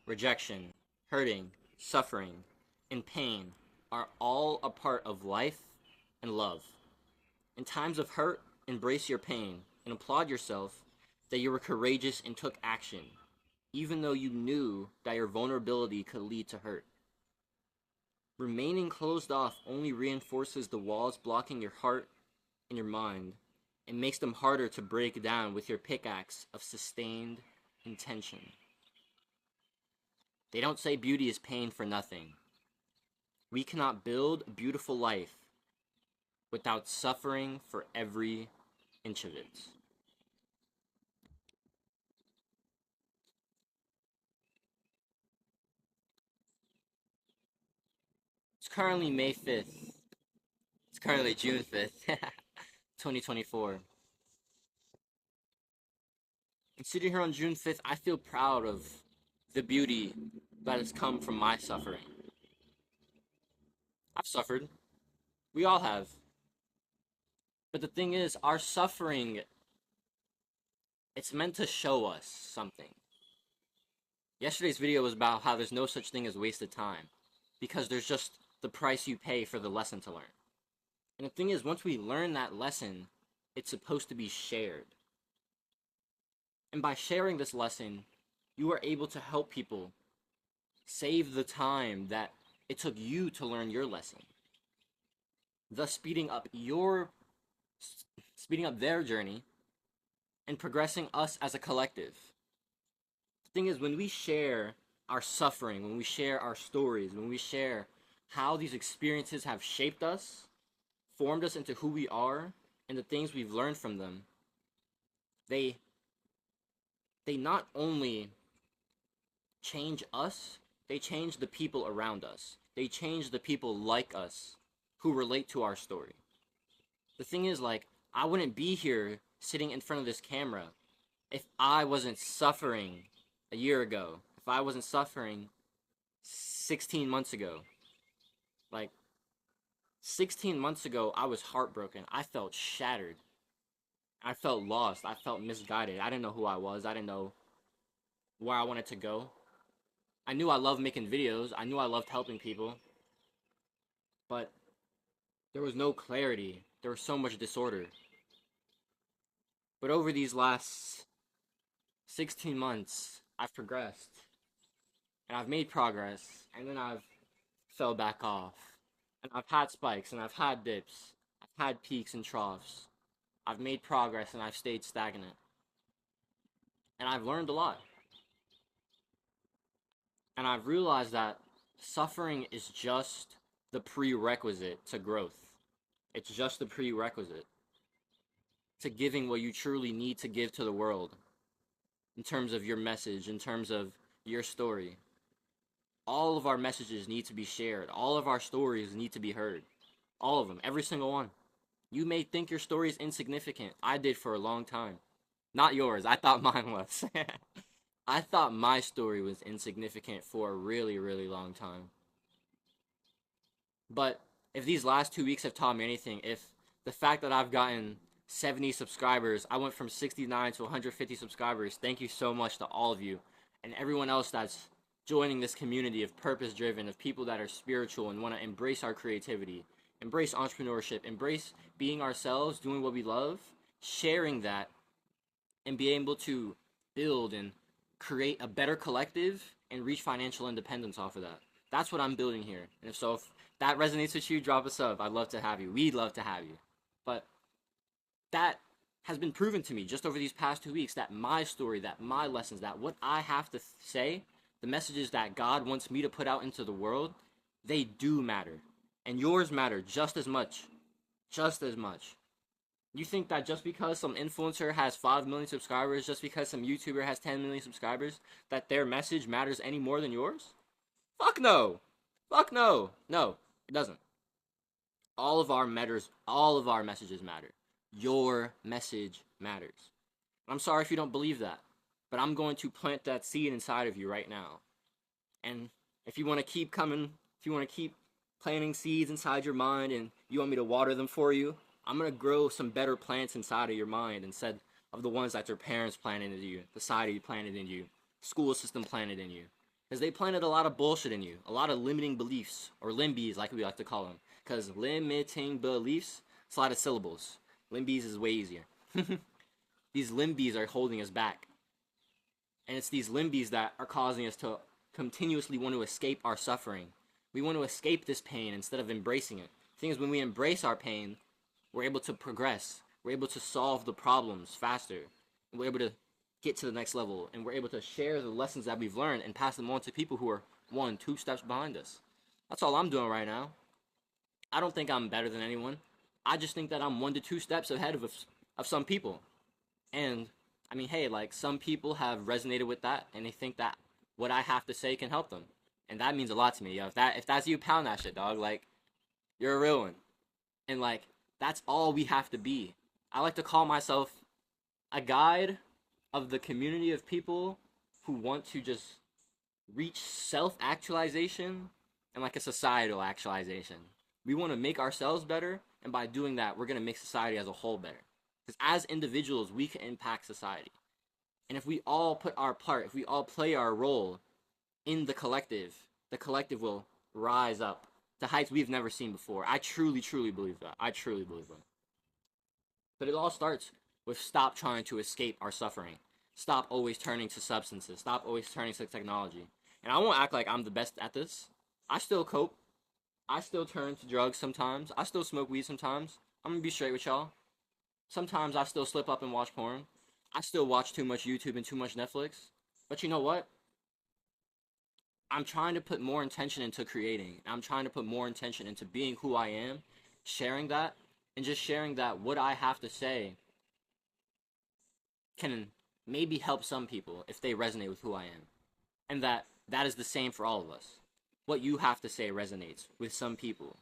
rejection, hurting, suffering, and pain are all a part of life and love. In times of hurt, embrace your pain and applaud yourself that you were courageous and took action, even though you knew that your vulnerability could lead to hurt. Remaining closed off only reinforces the walls blocking your heart and your mind and makes them harder to break down with your pickaxe of sustained intention. They don't say beauty is pain for nothing. We cannot build a beautiful life without suffering for every inch of it. It's currently May 5th. It's currently June 5th, 2024. And sitting here on June 5th, I feel proud of the beauty that has come from my suffering. I've suffered. We all have. But the thing is, our suffering, it's meant to show us something. Yesterday's video was about how there's no such thing as wasted time, because there's just the price you pay for the lesson to learn. And the thing is, once we learn that lesson, it's supposed to be shared. And by sharing this lesson, you are able to help people save the time that it took you to learn your lesson, thus speeding up their journey and progressing us as a collective. The thing is, when we share our suffering, when we share our stories, when we share how these experiences have shaped us, formed us into who we are, and the things we've learned from them, they not only change us, they change the people around us. They change the people like us who relate to our story. The thing is, like, I wouldn't be here sitting in front of this camera if I wasn't suffering a year ago, if I wasn't suffering 16 months ago. Like, 16 months ago, I was heartbroken. I felt shattered. I felt lost. I felt misguided. I didn't know who I was. I didn't know where I wanted to go. I knew I loved making videos. I knew I loved helping people. But there was no clarity. There was so much disorder. But over these last 16 months, I've progressed. And I've made progress. And then I've fell back off. And I've had spikes and I've had dips. I've had peaks and troughs. I've made progress and I've stayed stagnant. And I've learned a lot. And I've realized that suffering is just the prerequisite to growth. It's just the prerequisite to giving what you truly need to give to the world in terms of your message, in terms of your story. All of our messages need to be shared. All of our stories need to be heard. All of them, every single one. You may think your story is insignificant. I did for a long time. Not yours. I thought mine was. I thought my story was insignificant for a really, really long time. But if these last 2 weeks have taught me anything, if the fact that I've gotten 70 subscribers, I went from 69 to 150 subscribers, thank you so much to all of you and everyone else that's joining this community of purpose driven, of people that are spiritual and want to embrace our creativity, embrace entrepreneurship, embrace being ourselves, doing what we love, sharing that, and be able to build and create a better collective and reach financial independence off of that. That's what I'm building here. And if that resonates with you, drop a sub. I'd love to have you. We'd love to have you. But that has been proven to me just over these past 2 weeks, that my story, that my lessons, that what I have to say, the messages that God wants me to put out into the world, they do matter. And yours matter just as much. Just as much. You think that just because some influencer has 5 million subscribers, just because some YouTuber has 10 million subscribers, that their message matters any more than yours? Fuck no. Fuck no. No, it doesn't. All of our messages matter. Your message matters. I'm sorry if you don't believe that, but I'm going to plant that seed inside of you right now. And if you want to keep coming, if you want to keep planting seeds inside your mind and you want me to water them for you, I'm going to grow some better plants inside of your mind instead of the ones that your parents planted into you, the society planted in you, school system planted in you. Because they planted a lot of bullshit in you, a lot of limiting beliefs, or limbies, like we like to call them. Because limiting beliefs, it's a lot of syllables. Limbies is way easier. These limbies are holding us back. And it's these limbies that are causing us to continuously want to escape our suffering. We want to escape this pain instead of embracing it. The thing is, when we embrace our pain, we're able to progress. We're able to solve the problems faster. We're able to get to the next level. And we're able to share the lessons that we've learned and pass them on to people who are 1, 2 steps behind us. That's all I'm doing right now. I don't think I'm better than anyone. I just think that I'm 1 to 2 steps ahead of some people. And I mean, hey, like, some people have resonated with that, and they think that what I have to say can help them, and that means a lot to me. Yo, if that's you, pound that shit, dog. Like, you're a real one, and like, that's all we have to be. I like to call myself a guide of the community of people who want to just reach self-actualization and like a societal actualization. We want to make ourselves better, and by doing that, we're gonna make society as a whole better. Because as individuals, we can impact society. And if we all put our part, if we all play our role in the collective will rise up to heights we've never seen before. I truly, truly believe that. I truly believe that. But it all starts with stop trying to escape our suffering. Stop always turning to substances. Stop always turning to technology. And I won't act like I'm the best at this. I still cope. I still turn to drugs sometimes. I still smoke weed sometimes. I'm gonna be straight with y'all. Sometimes I still slip up and watch porn. I still watch too much YouTube and too much Netflix. But you know what? I'm trying to put more intention into creating. I'm trying to put more intention into being who I am, sharing that, and just sharing that what I have to say can maybe help some people if they resonate with who I am. And that is the same for all of us. What you have to say resonates with some people.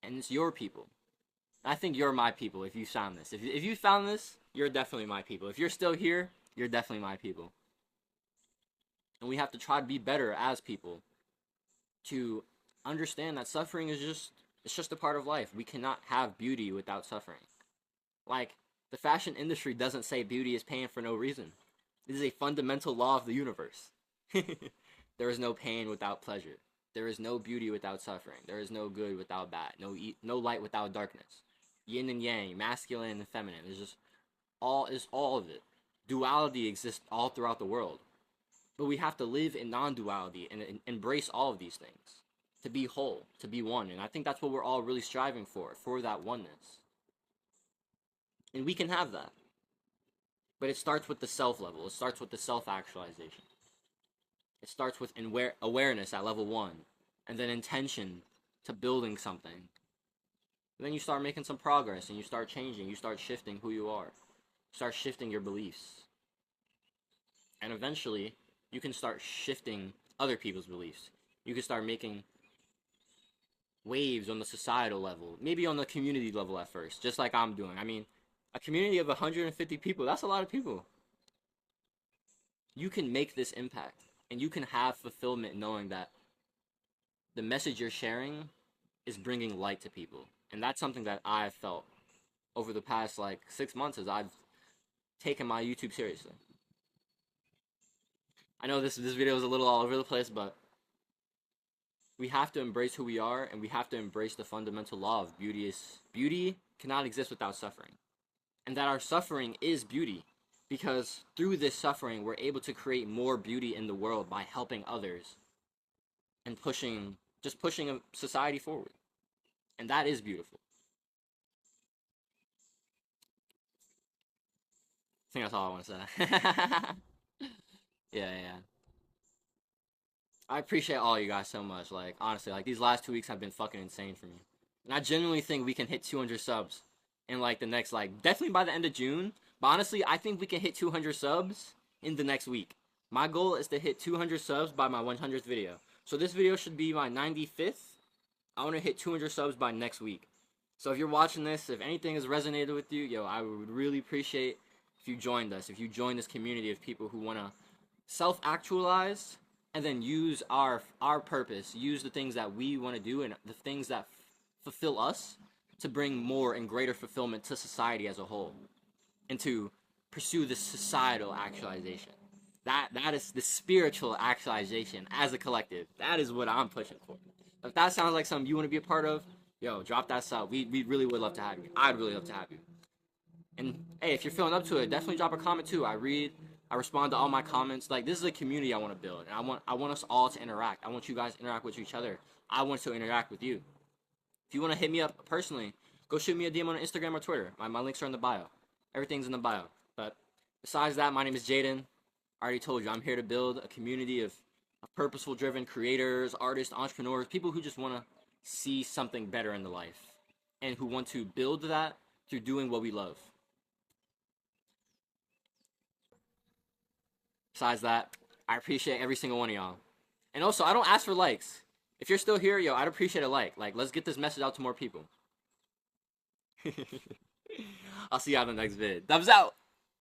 And it's your people. I think you're my people if you found this. If you found this, you're definitely my people. If you're still here, you're definitely my people. And we have to try to be better as people to understand that suffering is just a part of life. We cannot have beauty without suffering. Like, the fashion industry doesn't say beauty is pain for no reason. This is a fundamental law of the universe. There is no pain without pleasure. There is no beauty without suffering. There is no good without bad. No light without darkness. Yin and yang, masculine and feminine. It's just all of it. Duality exists all throughout the world. But we have to live in non-duality and embrace all of these things. To be whole, to be one. And I think that's what we're all really striving for that oneness. And we can have that. But it starts with the self level. It starts with the self-actualization. It starts with awareness at level 1. And then intention to building something. And then you start making some progress and you start changing. You start shifting who you are. You start shifting your beliefs. And eventually, you can start shifting other people's beliefs. You can start making waves on the societal level. Maybe on the community level at first, just like I'm doing. I mean, a community of 150 people, that's a lot of people. You can make this impact. And you can have fulfillment knowing that the message you're sharing is bringing light to people. And that's something that I've felt over the past, 6 months as I've taken my YouTube seriously. I know this video is a little all over the place, but we have to embrace who we are, and we have to embrace the fundamental law of beauty cannot exist without suffering. And that our suffering is beauty. Because through this suffering, we're able to create more beauty in the world by helping others and pushing a society forward. And that is beautiful. I think that's all I want to say. Yeah. I appreciate all you guys so much. Honestly, these last 2 weeks have been fucking insane for me. And I genuinely think we can hit 200 subs in, the next, definitely by the end of June. But honestly, I think we can hit 200 subs in the next week. My goal is to hit 200 subs by my 100th video. So this video should be my 95th. I want to hit 200 subs by next week. So if you're watching this, if anything has resonated with you, yo, I would really appreciate if you joined us. If you join this community of people who want to self-actualize and then use our purpose, use the things that we want to do and the things that fulfill us to bring more and greater fulfillment to society as a whole. And to pursue this societal actualization. That is the spiritual actualization as a collective. That is what I'm pushing for. If that sounds like something you want to be a part of, yo, drop that sub. We really would love to have you. I'd really love to have you. And hey, if you're feeling up to it, definitely drop a comment too. I respond to all my comments. Like, this is a community I want to build, and I want us all to interact. I want you guys to interact with each other. I want to interact with you. If you want to hit me up personally, go shoot me a DM on Instagram or Twitter. My links are in the bio. Everything's in the bio. But besides that, my name is Jaden. I already told you, I'm here to build a community of purposeful driven creators, artists, entrepreneurs, people who just want to see something better in the life and who want to build that through doing what we love. Besides that, I appreciate every single one of y'all. And also, I don't ask for likes. If you're still here, yo, I'd appreciate a like. Like, let's get this message out to more people. I'll see y'all in the next vid. Thumbs out!